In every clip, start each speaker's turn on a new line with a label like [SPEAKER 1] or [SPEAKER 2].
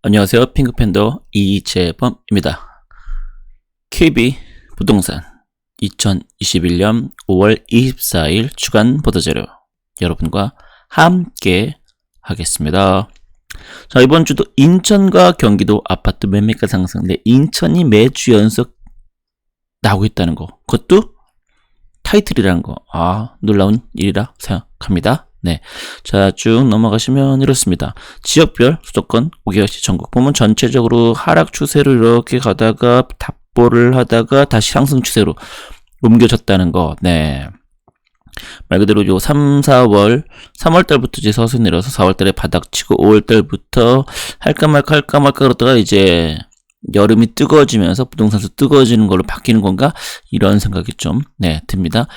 [SPEAKER 1] 안녕하세요. 핑크팬더 이재범입니다. KB 부동산 2021년 5월 24일 주간 보도자료 여러분과 함께 하겠습니다. 자, 이번 주도 인천과 경기도 아파트 매매가 상승인데 인천이 매주 연속 나오고 있다는 거, 그것도 타이틀이라는 거, 놀라운 일이라 생각합니다. 네. 자, 쭉 넘어가시면 이렇습니다. 지역별 수도권 5개시 전국 보면 전체적으로 하락 추세로 이렇게 가다가 답보를 하다가 다시 상승 추세로 옮겨졌다는 거. 네. 말 그대로 요 3월 달부터 이제 서서히 내려서 4월 달에 바닥치고 5월 달부터 할까 말까 그러다가 이제 여름이 뜨거워지면서 부동산도 뜨거워지는 걸로 바뀌는 건가? 이런 생각이 좀, 듭니다.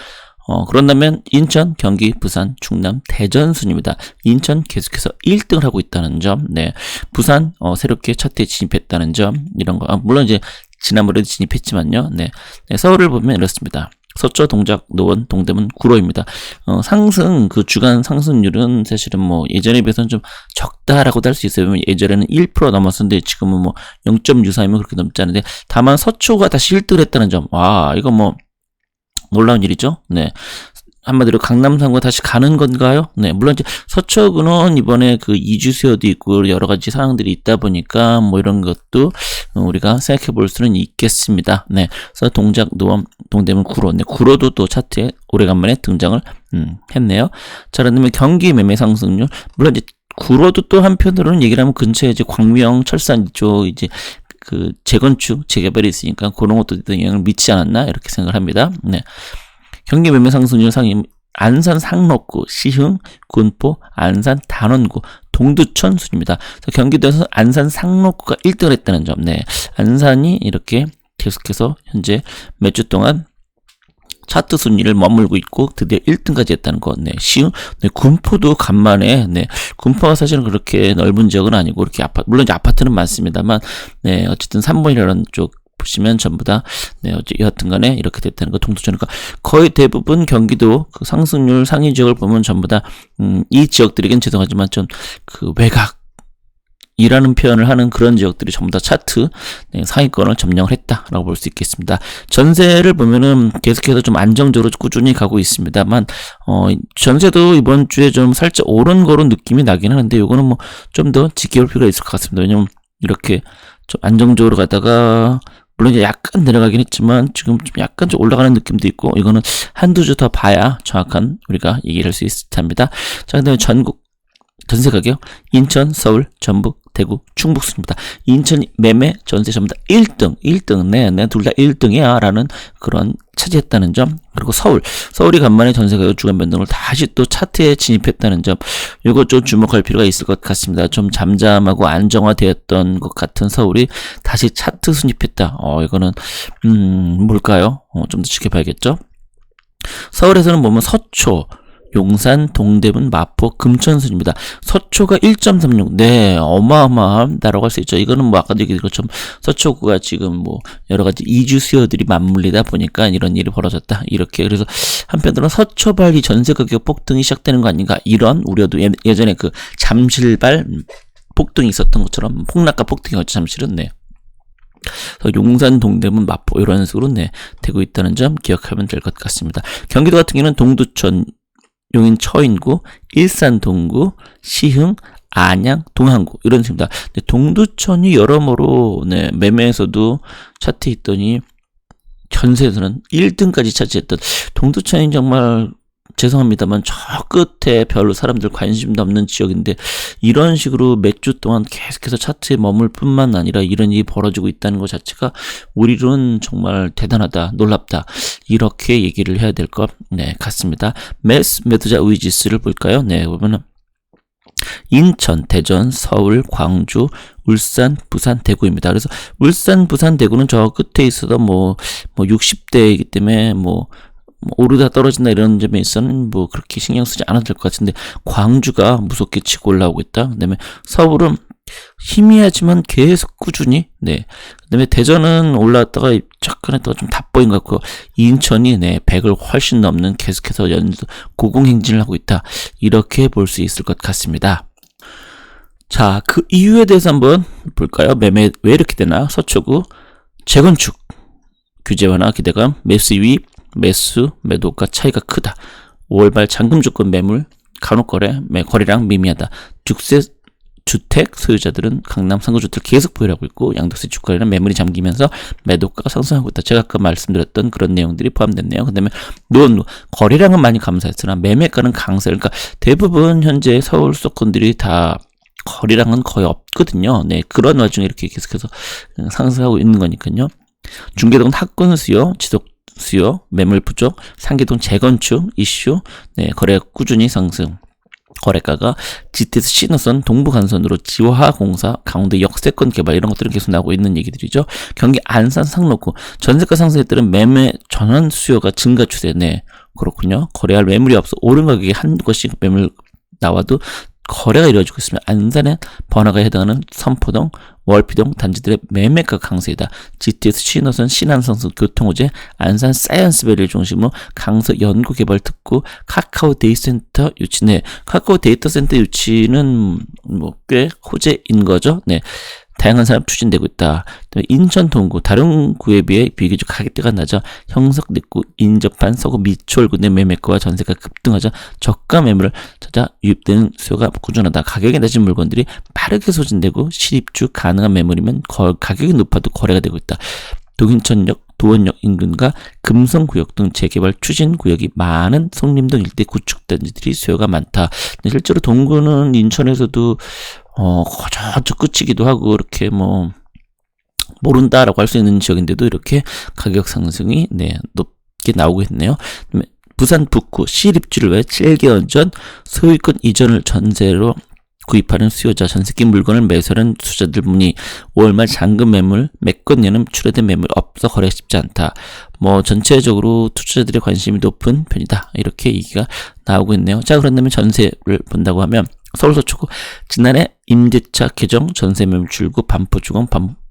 [SPEAKER 1] 그런다면 인천, 경기, 부산, 충남, 대전 순입니다. 인천 계속해서 1등을 하고 있다는 점, 부산 새롭게 차트에 진입했다는 점, 이런 거. 물론 이제 지난번에도 진입했지만요. 서울을 보면 이렇습니다. 서초, 동작, 노원, 동대문, 구로입니다. 상승, 그 주간 상승률은 사실은 뭐 예전에 비해서는 좀 적다라고도 할 수 있어요. 예전에는 1% 넘었었는데 지금은 뭐 0.64이면 그렇게 넘지 않은데, 다만 서초가 다시 1등을 했다는 점. 와, 이거 뭐 놀라운 일이죠. 한마디로 강남상과 다시 가는 건가요? 물론 이제 서초구는 이번에 그 이주 수요도 있고 여러 가지 상황들이 있다 보니까 뭐 이런 것도 우리가 생각해 볼 수는 있겠습니다. 그래서 동작, 노원, 동대문, 구로. 구로도 또 차트에 오래간만에 등장을 했네요. 자, 그러면 경기 매매 상승률. 물론 이제 구로도 또 한편으로는 얘기를 하면 근처에 이제 광명, 철산 이쪽 이제 그 재건축, 재개발이 있으니까 그런 것도 영향을 미치지 않았나 이렇게 생각을 합니다. 경기 매매 상승률 상위 안산 상록구, 시흥, 군포, 안산 단원구, 동두천 순입니다. 경기도에서 안산 상록구가 1등을 했다는 점. 안산이 이렇게 계속해서 현재 몇 주 동안 차트 순위를 머물고 있고 드디어 1등까지 했다는 거. 시흥, 군포도 간만에, 군포가 사실은 그렇게 넓은 지역은 아니고 이렇게 물론 이제 아파트는 많습니다만, 어쨌든 3번이라는 쪽 보시면 전부 다, 여하튼 간에 이렇게 됐다는 거. 동두천이니까 거의 대부분 경기도 그 상승률 상위 지역을 보면 전부 다, 이 지역들에겐 죄송하지만 좀 그 외곽이라는 표현을 하는 그런 지역들이 전부 다 차트 상위권을 점령을 했다라고 볼 수 있겠습니다. 전세를 보면은 계속해서 좀 안정적으로 꾸준히 가고 있습니다만, 전세도 이번 주에 좀 살짝 오른 거로 느낌이 나긴 하는데, 요거는 뭐 좀 더 지켜볼 필요가 있을 것 같습니다. 왜냐면 이렇게 좀 안정적으로 가다가 물론 이제 약간 내려가긴 했지만 지금 좀 약간 좀 올라가는 느낌도 있고, 이거는 한두 주 더 봐야 정확한 우리가 얘기를 할 수 있을 듯합니다. 자, 그다음에 전국 전세 가격 인천, 서울, 전북, 대구, 충북 순입니다. 인천 매매 전세 전부 다 1등. 둘 다 1등이야 라는 그런 차지했다는 점. 그리고 서울이 간만에 전세 가격 주간 변동을 다시 또 차트에 진입했다는 점. 이거 좀 주목할 필요가 있을 것 같습니다. 좀 잠잠하고 안정화되었던 것 같은 서울이 다시 차트 진입했다. 이거는 뭘까요? 좀 더 지켜봐야겠죠. 서울에서는 보면 서초, 용산, 동대문, 마포, 금천순입니다. 서초가 1.36. 어마어마하다라고 할 수 있죠. 이거는 뭐 아까도 얘기한 것처럼 서초구가 지금 뭐 여러 가지 이주 수요들이 맞물리다 보니까 이런 일이 벌어졌다. 이렇게. 그래서 한편으로는 서초발이 전세 가격 폭등이 시작되는 거 아닌가, 이런 우려도 예전에 그 잠실발 폭등이 있었던 것처럼 폭락과 폭등이었죠, 잠실은. 용산, 동대문, 마포 이런 식으로 되고 있다는 점 기억하면 될 것 같습니다. 경기도 같은 경우는 동두천, 용인 처인구, 일산 동구, 시흥, 안양, 동항구 이런 식입니다. 동두천이 여러모로 매매에서도 차트에 있더니 전세에서는 1등까지 차지했던, 동두천이 정말 죄송합니다만 저 끝에 별로 사람들 관심도 없는 지역인데 이런 식으로 몇 주 동안 계속해서 차트에 머물 뿐만 아니라 이런 일이 벌어지고 있다는 것 자체가 우리로는 정말 대단하다, 놀랍다, 이렇게 얘기를 해야 될 것 같습니다. 매수자 우위지수를 볼까요? 보면은 인천, 대전, 서울, 광주, 울산, 부산, 대구입니다. 그래서 울산, 부산, 대구는 저 끝에 있어도 뭐 60대이기 때문에 뭐 오르다 떨어진다 이런 점에 있어서는 뭐 그렇게 신경 쓰지 않아도 될 것 같은데, 광주가 무섭게 치고 올라오고 있다. 그다음에 서울은 희미하지만 계속 꾸준히, 그다음에 대전은 올라왔다가 잠깐 했다가 좀 답보인 것 같고, 인천이 100을 훨씬 넘는 계속해서 고공행진을 하고 있다. 이렇게 볼 수 있을 것 같습니다. 자, 그 이유에 대해서 한번 볼까요? 매매 왜 이렇게 되나? 서초구 재건축 규제 완화 기대감, 매수 유입, 매수 매도가 차이가 크다. 5월 말 잔금 조건 매물 간혹거래 거래량 미미하다. 주택 소유자들은 강남 상가주택을 계속 보유하고 있고 양도세 주가에는 매물이 잠기면서 매도가가 상승하고 있다. 제가 아까 말씀드렸던 그런 내용들이 포함됐네요. 그 다음에 거래량은 많이 감소했으나 매매가는 강세. 그러니까 대부분 현재 서울 수도권들이 다 거래량은 거의 없거든요. 네, 그런 와중에 이렇게 계속해서 상승하고 있는 거니까요. 중계동 학군 수요, 지속 수요, 매물 부족, 상계동 재건축 이슈, 네, 거래가 꾸준히 상승. 거래가가 GTS 신호선 동부간선으로 지화공사, 강원도 역세권 개발 이런 것들은 계속 나오고 있는 얘기들이죠. 경기 안산 상록구 전세가 상승에 따른 매매 전환 수요가 증가 추세. 네, 그렇군요. 거래할 매물이 없어 오른 가격에 한 곳씩 매물 나와도 거래가 이루어지고 있으면 안산의 번화가에 해당하는 선포동, 월피동 단지들의 매매가 강세이다. GTS 신호선 신안성수 교통호재, 안산 사이언스밸리를 중심으로 강서 연구개발 특구, 카카오 데이터센터 유치. 네, 카카오 데이터센터 유치는 뭐 꽤 호재인 거죠. 네. 다양한 사업 추진되고 있다. 인천 동구 다른 구에 비해 비교적 가격대가 낮아 형석 내구 인접한 서구 미추홀구 내 매매가와 전세가 급등하자 저가 매물을 찾아 유입되는 수요가 꾸준하다. 가격이 낮은 물건들이 빠르게 소진되고 실입주 가능한 매물이면 가격이 높아도 거래가 되고 있다. 동인천역 도원역 인근과 금성구역 등 재개발 추진 구역이 많은 성림동 일대 구축단지들이 수요가 많다. 실제로 동구는 인천에서도 저쪽 끝이기도 하고 이렇게 뭐 모른다라고 할 수 있는 지역인데도 이렇게 가격 상승이 높게 나오고 있네요. 부산 북구 실입주를 위해 7개월 전 소유권 이전을 전세로 구입하는 수요자, 전세 낀 물건을 매수하는 투자들 문의, 5월 말 잔금 매물, 몇 건여는 출회된 매물 없어 거래가 쉽지 않다. 뭐 전체적으로 투자자들의 관심이 높은 편이다. 이렇게 얘기가 나오고 있네요. 자, 그런다면 전세를 본다고 하면 서울 서초구 지난해 임대차 개정 전세 매물 출구 반포중앙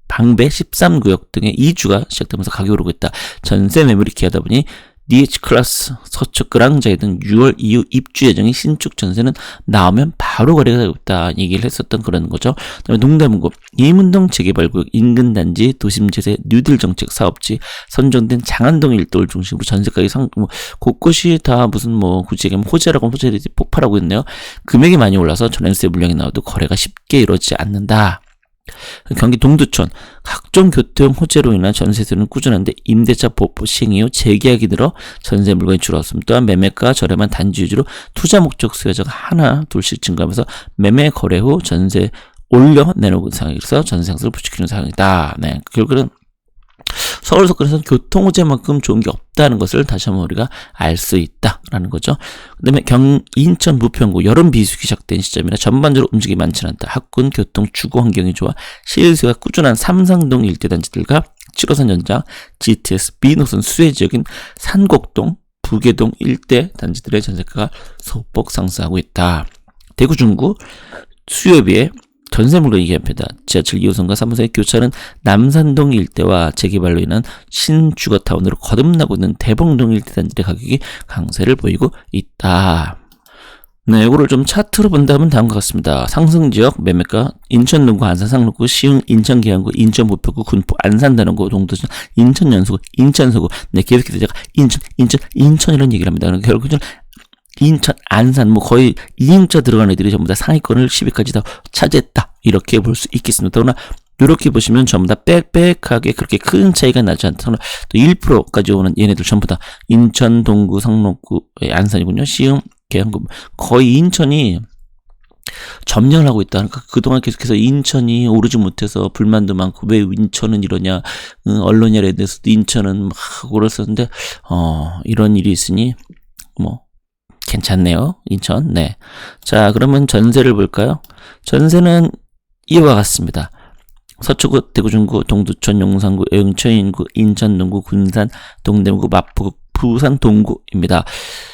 [SPEAKER 1] 방배 13구역 등의 2주가 시작되면서 가격이 오르고 있다. 전세 매물이 귀하다 보니 DH클래스, 서초 끄랑자이 등 6월 이후 입주 예정인 신축 전세는 나오면 바로 거래가 되고 있다. 얘기를 했었던 그런 거죠. 그다음에 동대문구 이문동 재개발구역 인근 단지 도심재생 뉴딜 정책 사업지 선정된 장안동 일도를 중심으로 전세가격이 곳곳이 다 무슨 굳이 얘기하면 호재라고 하면 호재들이 폭발하고 있네요. 금액이 많이 올라서 전월세 물량이 나와도 거래가 쉽게 이루어지지 않는다. 경기 동두천 각종 교통 호재로 인한 전세세는 꾸준한데 임대차 보호 시행 이후 재계약이 늘어 전세 물건이 줄었음. 또한 매매가 저렴한 단지 위주로 투자 목적 수요자가 하나 둘씩 증가하면서 매매 거래 후 전세 올려 내놓은 상황에서 전세 상승을 부추기는 상황이다. 네, 결국은 서울 서권에서는 교통 호재만큼 좋은 게 없다는 것을 다시 한번 우리가 알 수 있다라는 거죠. 그 다음에 인천 부평구 여름 비수기 시작된 시점이라 전반적으로 움직임이 많지는 않다. 학군 교통 주거 환경이 좋아 실수가 꾸준한 삼상동 일대 단지들과 7호선 연장 GTS B노선 수혜 지역인 산곡동 부계동 일대 단지들의 전세가가 소폭 상승하고 있다. 대구 중구 수요에 비해 전세 물건이 기합니다. 지하철 2호선과 3호선의 교차는 남산동 일대와 재개발로 인한 신주거타운으로 거듭나고 있는 대봉동 일대 단지의 가격이 강세를 보이고 있다. 네, 이거를 좀 차트로 본다면 다음과 같습니다. 상승지역 매매가 인천 동구, 안산 상록구, 시흥, 인천 계양구, 인천 부평구, 군포, 안산 단원구, 동두천, 인천 연수구, 인천 서구. 네, 계속해서 제가 인천 이런 얘기를 합니다. 결국은 인천, 안산, 거의 2인자 들어간 애들이 전부 다 상위권을 10위까지 다 차지했다. 이렇게 볼 수 있겠습니다. 그러나, 이렇게 보시면 전부 다 빽빽하게 그렇게 큰 차이가 나지 않다. 또 1%까지 오는 얘네들 전부 다 인천, 동구, 상록구, 안산이군요. 시흥, 계양구. 거의 인천이 점령을 하고 있다. 그러니까 그동안 계속해서 인천이 오르지 못해서 불만도 많고 왜 인천은 이러냐, 언론이라에 대해서도 인천은 막 오르었는데, 이런 일이 있으니, 괜찮네요. 인천. 네. 자, 그러면 전세를 볼까요? 전세는 이와 같습니다. 서초구, 대구 중구, 동두천, 용산구, 영천 인구, 인천 동구, 군산, 동대문구, 마포구, 부산 동구입니다.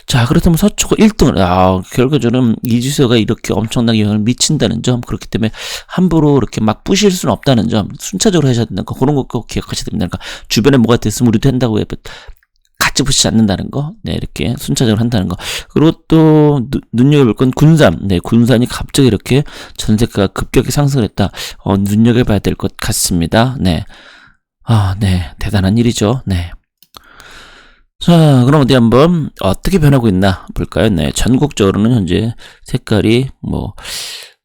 [SPEAKER 1] 자, 그렇다면 서초구 1등을, 결과적으로는 이주세가 이렇게 엄청나게 영향을 미친다는 점, 그렇기 때문에 함부로 이렇게 막 부실 수는 없다는 점, 순차적으로 하셔야 된다는 거, 그런 거 꼭 기억하셔야 됩니다. 그러니까 주변에 뭐가 됐으면 우리도 한다고 해. 까치부시지 않는다는 거, 네, 이렇게 순차적으로 한다는 거. 그리고 또 눈여겨볼 건 군산, 네, 군산이 갑자기 이렇게 전세가가 급격히 상승했다. 눈여겨봐야 될 것 같습니다. 네, 네, 대단한 일이죠. 네. 자, 그럼 어디 한번 어떻게 변하고 있나 볼까요? 네, 전국적으로는 현재 색깔이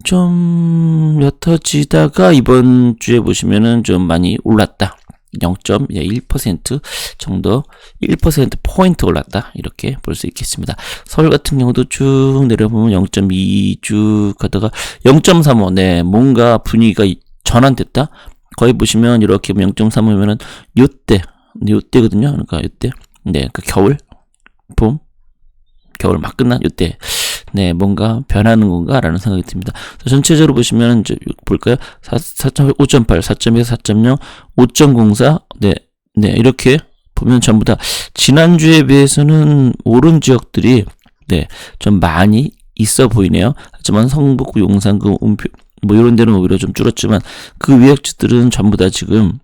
[SPEAKER 1] 좀 옅어지다가 이번 주에 보시면은 좀 많이 올랐다. 0.1% 정도, 1%포인트 올랐다. 이렇게 볼 수 있겠습니다. 서울 같은 경우도 쭉 내려보면 0.2쭉 가다가 0.35, 네, 뭔가 분위기가 전환됐다. 거의 보시면 이렇게 0.35면은 요때거든요. 그러니까 요때. 네, 그 겨울, 봄, 겨울 막 끝난 요때. 네, 뭔가 변하는 건가라는 생각이 듭니다. 전체적으로 보시면 이제 볼까요? 5.8, 4.2, 4.0, 5.04, 네, 이렇게 보면 전부 다 지난주에 비해서는 오른 지역들이 네, 좀 많이 있어 보이네요. 하지만 성북구, 용산구, 운표 이런 데는 오히려 좀 줄었지만 그 위역지들은 전부 다 지금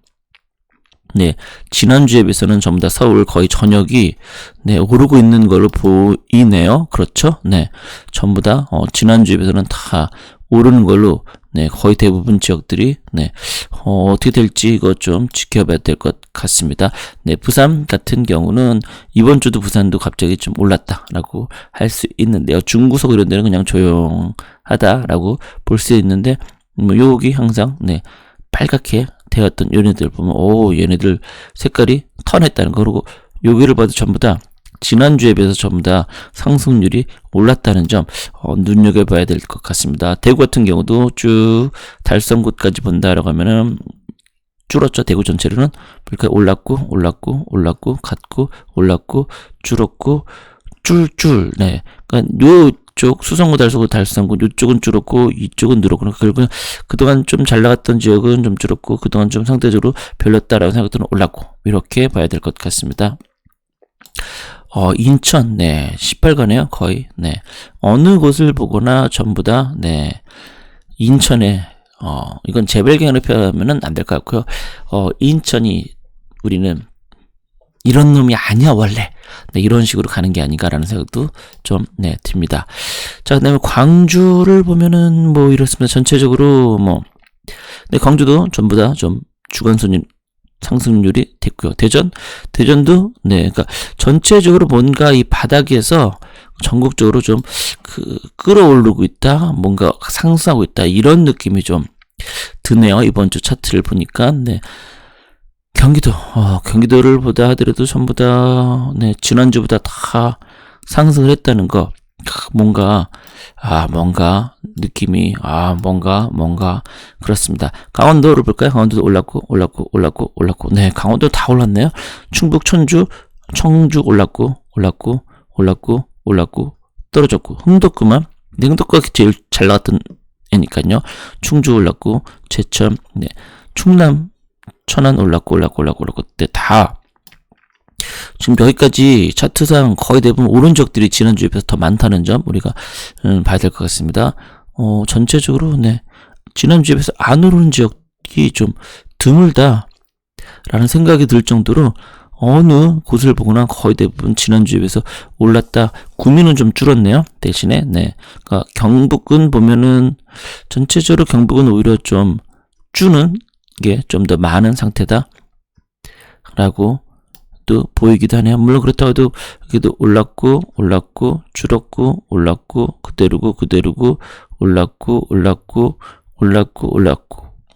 [SPEAKER 1] 네, 지난주에 비해서는 전부 다 서울 거의 전역이 네, 오르고 있는 걸로 보이네요. 그렇죠? 네, 전부 다 지난주에 비해서는 다 오르는 걸로 네, 거의 대부분 지역들이 네, 어떻게 될지 이거 좀 지켜봐야 될 것 같습니다. 네, 부산 같은 경우는 이번 주도 부산도 갑자기 좀 올랐다라고 할 수 있는데요. 중구석 이런 데는 그냥 조용하다라고 볼 수 있는데 여기 항상 네, 빨갛게 되었던 얘네들 보면 얘네들 색깔이 턴했다는 거. 그리고 여기를 봐도 전부 다 지난주에 비해서 전부 다 상승률이 올랐다는 점 눈여겨봐야 될 것 같습니다. 대구 같은 경우도 쭉 달성곳까지 본다라고 하면은 줄었죠. 대구 전체로는 그러니까 올랐고 갔고 올랐고 줄었고 줄 네, 그러니까 쪽 수성구 달성구 이쪽은 줄었고 이쪽은 늘었고 결국은 그동안 좀 잘 나갔던 지역은 좀 줄었고 그동안 좀 상대적으로 별로였다라고 생각들은 올랐고 이렇게 봐야 될 것 같습니다. 인천 네 18가네요 거의. 네, 어느 곳을 보거나 전부 다 네, 인천에 이건 재벌갱으로 표현하면은 안 될 것 같고요. 인천이 우리는 이런 놈이 아니야 원래. 네, 이런 식으로 가는 게 아닌가라는 생각도 좀 네, 듭니다. 자, 그다음에 광주를 보면은 이렇습니다. 전체적으로 네, 광주도 전부 다 좀 주간 순위 상승률이 됐고요. 대전도 네, 그러니까 전체적으로 뭔가 이 바닥에서 전국적으로 좀 끌어오르고 있다, 뭔가 상승하고 있다 이런 느낌이 좀 드네요. 이번 주 차트를 보니까 네. 경기도를 보다 하더라도 전부 다, 네, 지난주보다 다 상승을 했다는 거. 뭔가 느낌이, 뭔가, 그렇습니다. 강원도를 볼까요? 강원도도 올랐고. 네, 강원도 다 올랐네요. 충북, 청주 올랐고, 떨어졌고. 흥덕구만. 네, 흥덕구가 제일 잘 나갔던 애니까요. 충주 올랐고, 제천, 네, 충남, 천안 올랐고 네, 다 지금 여기까지 차트상 거의 대부분 오른 지역들이 지난주에 비해서 더 많다는 점 우리가 봐야 될 것 같습니다. 전체적으로 네, 지난주에 비해서 안 오르는 지역이 좀 드물다 라는 생각이 들 정도로 어느 곳을 보거나 거의 대부분 지난주에 비해서 올랐다. 구미는 좀 줄었네요. 대신에 네, 그러니까 경북은 보면은 전체적으로 경북은 오히려 좀 주는 게 좀 더 많은 상태다 라고 또 보이기도 하네요. 물론 그렇다고 해도 여기도 올랐고 줄었고 그대로고 올랐고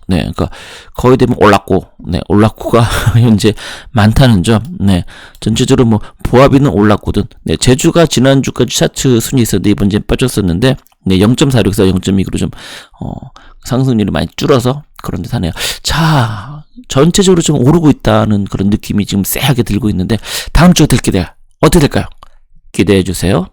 [SPEAKER 1] 네, 그러니까 거의 되면 올랐고가 현재 많다는 점. 네, 전체적으로 보합이는 올랐거든. 네, 제주가 지난주까지 차트 순위 있었는데 이번 주에 빠졌었는데 네, 0.46에서 0.29로 좀 상승률이 많이 줄어서 그런 듯 하네요. 자, 전체적으로 좀 오르고 있다는 그런 느낌이 지금 쎄하게 들고 있는데 다음 주에 어떻게 될까요? 기대해 주세요.